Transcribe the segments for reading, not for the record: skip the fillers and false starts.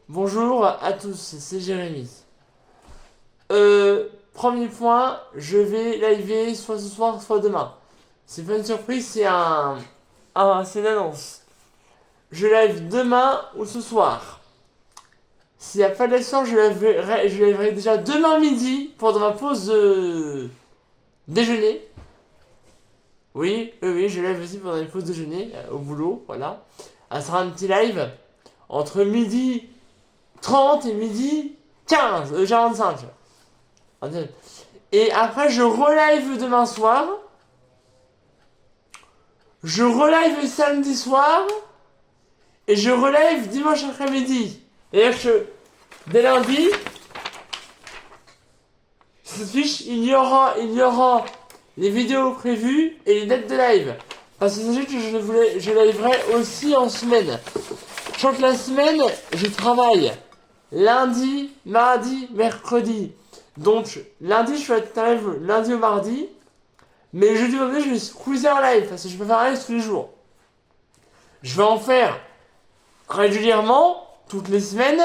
Bonjour à tous, c'est Jérémy. Premier point, je vais liver soit ce soir, soit demain. C'est pas une surprise, c'est une annonce. Je live demain ou ce soir. S'il n'y a pas d'action, je liverai déjà demain midi pendant ma pause de déjeuner. Oui, je live aussi pendant une pause déjeuner au boulot, voilà. Ça sera un petit live entre midi 30 et midi 15, 45. Et après, je relive demain soir. Je relive samedi soir. Et je relive dimanche après-midi. Et dès lundi, sur cette fiche, il y aura les vidéos prévues et les dates de live. Parce que sachez que je liverai aussi en semaine. Je que la semaine, je travaille lundi, mardi, mercredi. Donc, lundi, je fais un live lundi au mardi. Mais jeudi, vendredi, je vais squeezer en live. Parce que je peux faire un live tous les jours. Je vais en faire régulièrement, toutes les semaines.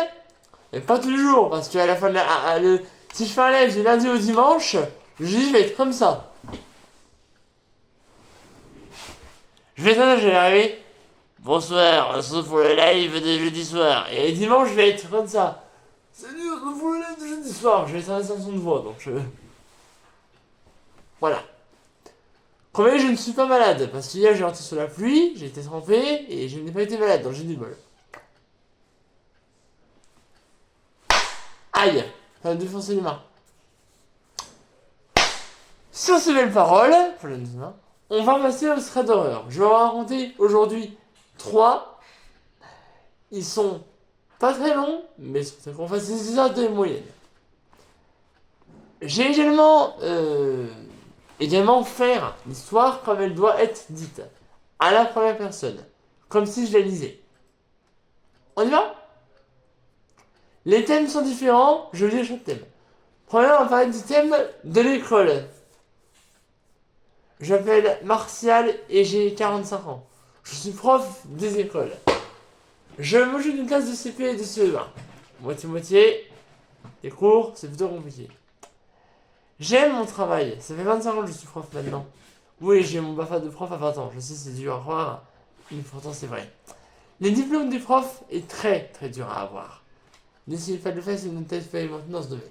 Mais pas tous les jours. Parce qu'à la fin de si je fais un live du lundi au dimanche, le jeudi, je vais être comme ça. Je vais arriver. Bonsoir, on se retrouve pour le live de jeudi soir. Et dimanche, je vais être comme ça. Salut, on se retrouve pour le live de jeudi soir. Je vais faire un son de voix, donc voilà. Premier, je ne suis pas malade, parce qu'hier j'ai rentré sous la pluie, j'ai été trempé, et je n'ai pas été malade, donc j'ai du bol. Aïe, ça va défoncer les mains. Sur ces belles paroles, on va passer au thread d'horreur. Je vais vous raconter aujourd'hui 3. Ils sont pas très longs, mais c'est qu'on fasse des histoires de moyenne. J'ai également faire l'histoire comme elle doit être dite, à la première personne, comme si je la lisais. On y va? Les thèmes sont différents, je lis chaque thème. Premièrement, on va parler du thème de l'école. Je m'appelle Martial et j'ai 45 ans. Je suis prof des écoles. Je m'occupe d'une classe de CP et de CE1. Moitié-moitié. Les cours, c'est plutôt compliqué. J'aime mon travail. Ça fait 25 ans que je suis prof maintenant. Oui, j'ai mon BAFA de prof à 20 ans. Je sais, c'est dur à croire, mais pourtant c'est vrai. Les diplômes des profs est très très dur à avoir. N'essayez pas de le faire si vous ne t'êtes pas maintenant dans ce domaine.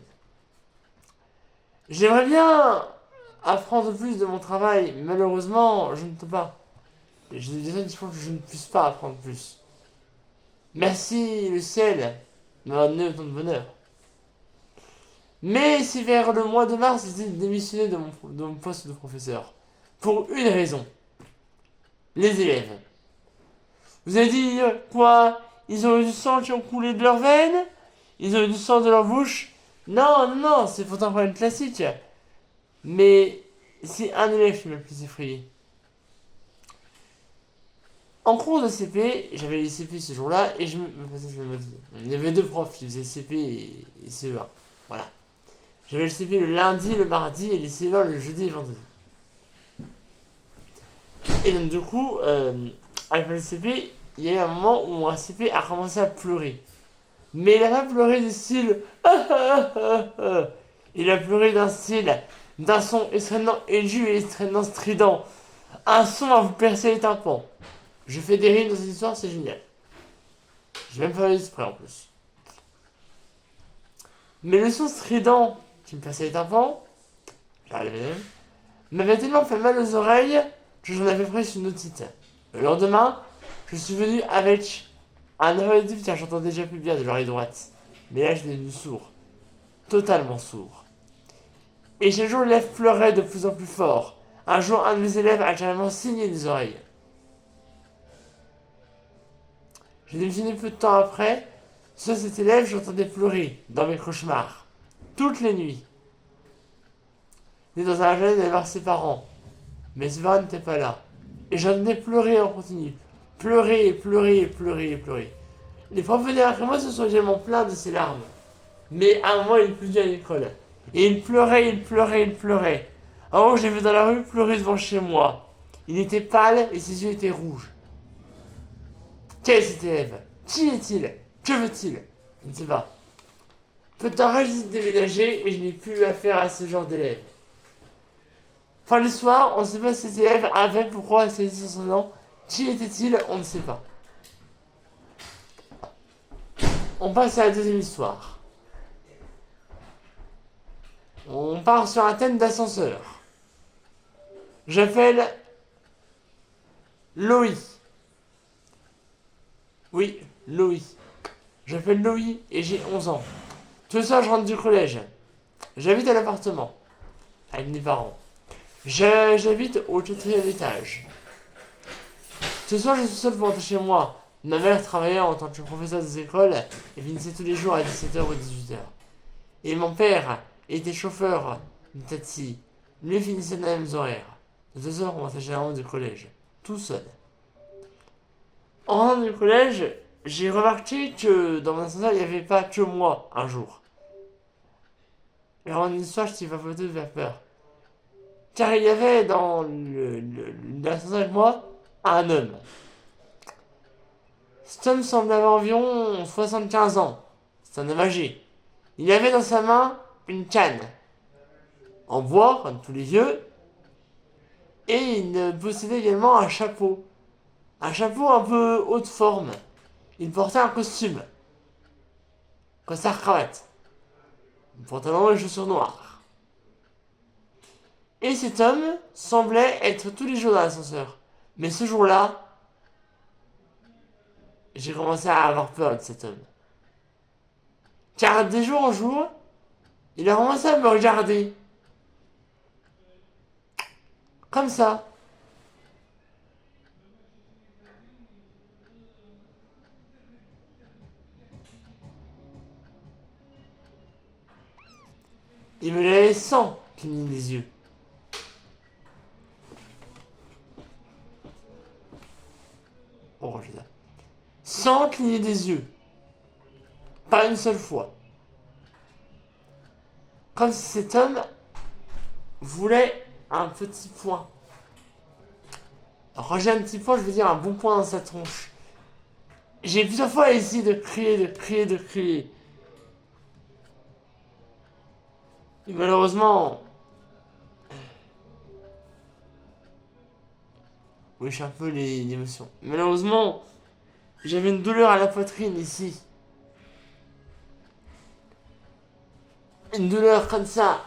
J'aimerais bien apprendre plus de mon travail, mais malheureusement, je ne peux pas. J'ai des gens qui font que je ne puisse pas apprendre plus. Merci le ciel de m'avoir donné autant de bonheur. Mais c'est vers le mois de mars que j'ai démissionné de mon poste de professeur. Pour une raison. Les élèves. Vous avez dit quoi? Ils ont eu du sang qui ont coulé de leurs veines? Ils ont eu du sang de leur bouche? Non, c'est pourtant un problème classique. Mais c'est un élève qui m'a le plus effrayé. En cours de CP, j'avais les CP ce jour-là et il y avait 2 profs qui faisaient CP et CE1. Voilà. J'avais le CP le lundi, le mardi et les CE1 le jeudi et le vendredi. Et donc du coup, avec le CP, il y a eu un moment où un CP a commencé à pleurer. Mais il n'a pas pleuré du style il a pleuré d'un son extrêmement aigu et extrêmement strident. Un son à vous percer les tympans. Je fais des rimes dans cette histoire, c'est génial. J'ai même pas fait exprès en plus. Mais le son strident qui me perçait les tympans, m'avait tellement fait mal aux oreilles que j'en avais pris une otite. Le lendemain, je suis venu avec un oreille auditif car j'entends déjà plus bien de l'oreille droite. Mais là, je suis devenu sourd. Totalement sourd. Et chaque jour, l'élève pleurait de plus en plus fort. Un jour, un de mes élèves a carrément saigné des oreilles. J'ai démissionné peu de temps après. Sur cet élève, j'entendais pleurer dans mes cauchemars. Toutes les nuits. Il était dans un jardin d'aller voir ses parents. Mais ses parents n'étaient pas là. Et j'entendais pleurer en continu. Pleurer. Les profs venaient après moi se sont également plaints de ses larmes. Mais à un moment, il pleurait à l'école. Et il pleurait. Un moment, je l'ai vu dans la rue pleurer devant chez moi. Il était pâle et ses yeux étaient rouges. Quel est cet élève? Qui est-il? Que Que veut-il? Je ne sais pas. Peu de temps après, j'ai déménagé et je n'ai plus affaire à ce genre d'élèves. Fin du soir, on ne sait pas si cet élève avait pourquoi c'est sur son nom. Qui était-il? On ne sait pas. On passe à la deuxième histoire. On part sur un thème d'ascenseur. J'appelle Loïc. Oui, Loïc. J'appelle Loïc et j'ai 11 ans. Tout ça, je rentre du collège. J'habite à l'appartement. Avec mes parents. J'habite au 4e étage. Ce soir, je suis seul pour rentrer chez moi. Ma mère travaillait en tant que professeur des écoles et finissait tous les jours à 17h ou 18h. Et mon père était chauffeur de taxi. Lui finissait dans les mêmes horaires. De 2 heures, on rentrait généralement du collège. Tout seul. En rentrant du collège, j'ai remarqué que dans mon ascenseur, il n'y avait pas que moi un jour. Et en une histoire, je t'ai vapoté de peur. Car il y avait dans l'ascenseur avec moi un homme. Cet homme semblait avoir environ 75 ans. C'est un homme âgé. Il avait dans sa main une canne. En bois, comme tous les vieux. Et il possédait également un chapeau. Un chapeau un peu haute forme. Il portait un costume. Costard cravate. Un pantalon et chaussures noires. Et cet homme semblait être tous les jours dans l'ascenseur. Mais ce jour-là, j'ai commencé à avoir peur de cet homme. Car de jour en jour, il a commencé à me regarder. Comme ça. Il me l'avait sans cligner des yeux. Oh, je ça. Sans cligner des yeux. Pas une seule fois. Comme si cet homme voulait un petit point. Alors, quand j'ai un petit point, je veux dire un bon point dans sa tronche. J'ai plusieurs fois essayé de crier, de crier, de crier. Et malheureusement... Oui, je suis un peu l'émotion. Malheureusement, j'avais une douleur à la poitrine ici. Une douleur comme ça.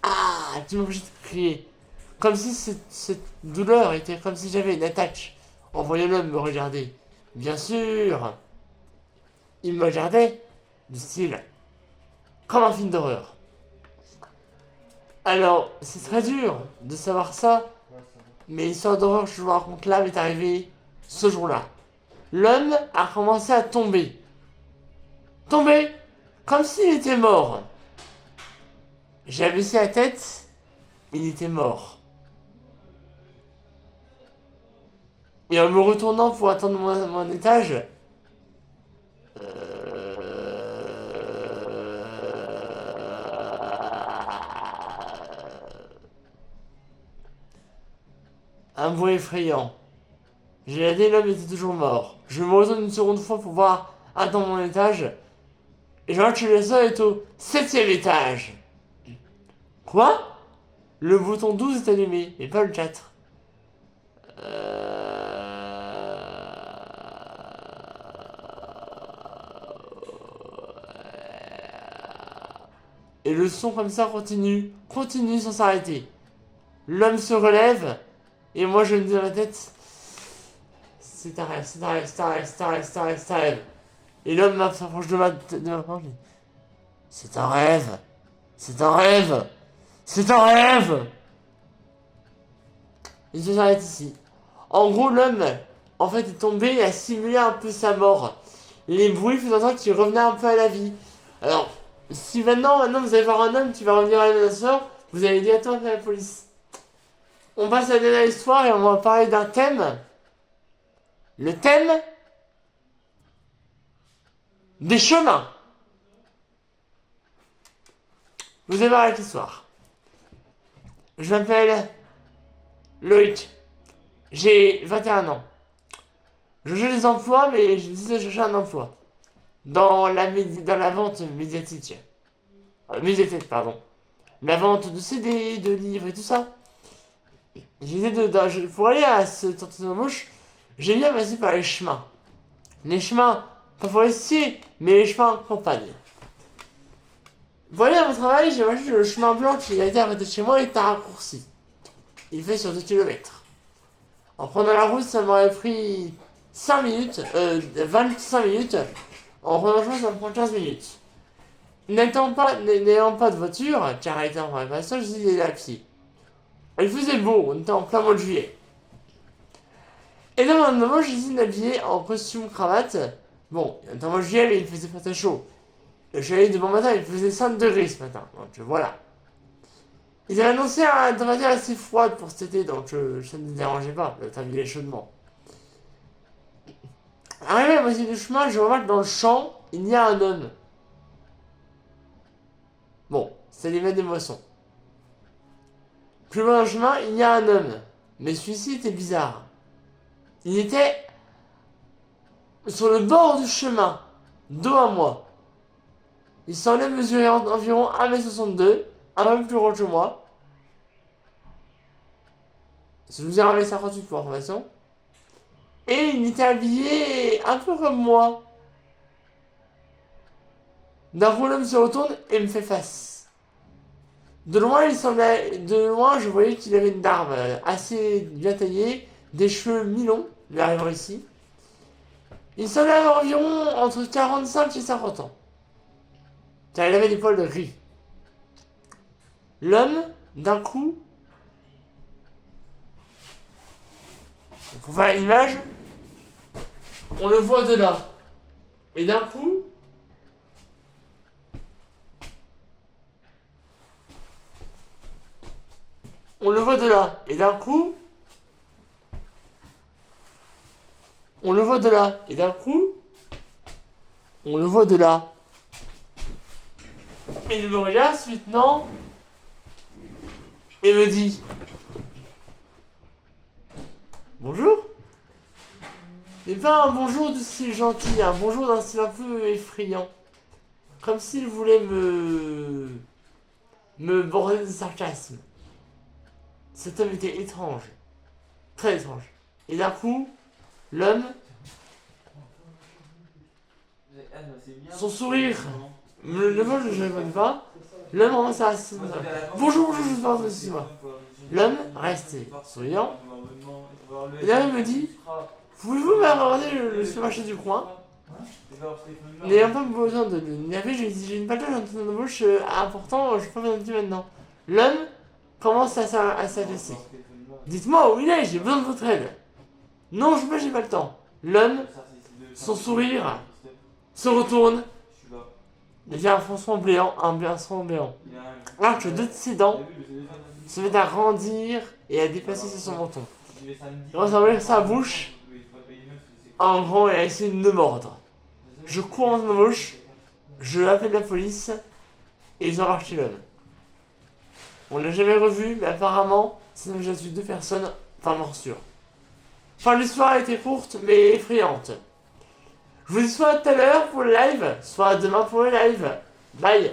Ah, tu m'empêches de crier. Comme si cette douleur était comme si j'avais une attaque. En voyant l'homme me regarder. Bien sûr, il me regardait, du style, comme un film d'horreur. Alors, c'est très dur de savoir ça, mais l'histoire d'horreur que je vous raconte là m'est arrivée ce jour-là. L'homme a commencé à tomber. Tomber comme s'il était mort. J'ai abaissé la tête, il était mort. Et en me retournant pour attendre mon étage, un bruit effrayant. J'ai regardé, l'homme était toujours mort. Je me retourne une seconde fois pour voir attendre mon étage. Et je vois que le sol est au 7e étage. Quoi? Le bouton 12 est allumé, mais pas le 4. Et le son comme ça continue sans s'arrêter. L'homme se relève, et moi je me dis dans ma tête, c'est un rêve, c'est un rêve, c'est un rêve, c'est un rêve, c'est un rêve, c'est un rêve. Et l'homme s'approche de ma porte, c'est un rêve, c'est un rêve, c'est un rêve. Il se s'arrête ici. En gros, l'homme, en fait, est tombé et a simulé un peu sa mort. Les bruits faisaient entendre qu'il revenait un peu à la vie. Alors, si maintenant vous allez voir un homme qui va revenir à la soeur, vous allez directement appeler la police. On passe à la dernière histoire et on va parler d'un thème. Le thème des chemins. Vous allez voir avec l'histoire. Je m'appelle Loïc. J'ai 21 ans. Je cherche des emplois, mais je décide de chercher un emploi. dans la vente médiatique. Médiathèque, pardon. La vente de CD, de livres et tout ça. Pour aller à ce tentatives d'embauche, j'ai bien passer par les chemins. Les chemins, pas forestiers, mais les chemins campagne. Pour aller à mon travail, j'ai marché le chemin blanc qui a été arrêté chez moi est un raccourci. Il fait sur 2 kilomètres. En prenant la route, ça m'aurait pris 5 minutes, 25 minutes. En prenant le chemin, ça me prend 15 minutes. N'ayant pas de voiture, car elle était en préparation, je suis allé à pied. Il faisait beau, on était en plein mois de juillet. Et dans un moment, j'ai décidé d'habiller en costume cravate. Bon, on était en mois de juillet, mais il faisait pas très chaud. Je suis allé de bon matin, il faisait 5 degrés ce matin. Donc voilà. Ils avaient annoncé une température assez froide pour cet été, donc ça ne me dérangeait pas de t'habiller chaudement. Arrivé à la moitié du chemin, je remarque que dans le champ, il y a un homme. Bon, c'est les maîtres des moissons. Plus loin dans le chemin, il y a un homme. Mais celui-ci était bizarre. Il était sur le bord du chemin, dos à moi. Il semblait mesurer environ 1m62, un peu plus grand que moi. Je vous ai ramené 58 pour information. Et il était habillé un peu comme moi. D'un coup, l'homme se retourne et me fait face. De loin, je voyais qu'il avait une barbe assez bien taillée, des cheveux mi-longs, il arrive ici. Il semblait avoir environ entre 45 et 50 ans. Car il avait des poils gris. L'homme, d'un coup, pour faire une image, on le voit de là. Et d'un coup, on le voit de là. Et d'un coup, on le voit de là. Et d'un coup, on le voit de là. Et il me regarde maintenant et me dit bonjour. Mais pas un bonjour de style gentil, un bonjour d'un style un peu effrayant. Comme s'il voulait me border de sarcasme. Cet homme était étrange. Très étrange. Et d'un coup, l'homme, son sourire, le vol je ne connais pas, l'homme commence à se... Bonjour, je vous parle de moi. L'homme reste souriant. Et l'homme me dit, pouvez-vous m'aborder le supermarché du coin? N'ayant pas besoin de naver, j'ai une patate d'embauche important, je peux pas vous dire maintenant. L'homme commence à s'agacer. Dites-moi où il est, j'ai besoin de votre aide. Non, j'ai pas le temps. L'homme, son sourire, se retourne, devient un fronçon béant, un front béant. Alors que deux de ses dents se mettent à grandir et à dépasser sur son menton. Il ressemble sa bouche en grand et à essayer de me mordre. Je cours en ma bouche, je appelle la police et ils ont arraché l'homme. On l'a jamais revu, mais apparemment, ça n'a déjà tué 2 personnes par morsure. Enfin, l'histoire a été courte, mais effrayante. Je vous dis soit à tout à l'heure pour le live, soit à demain pour le live. Bye!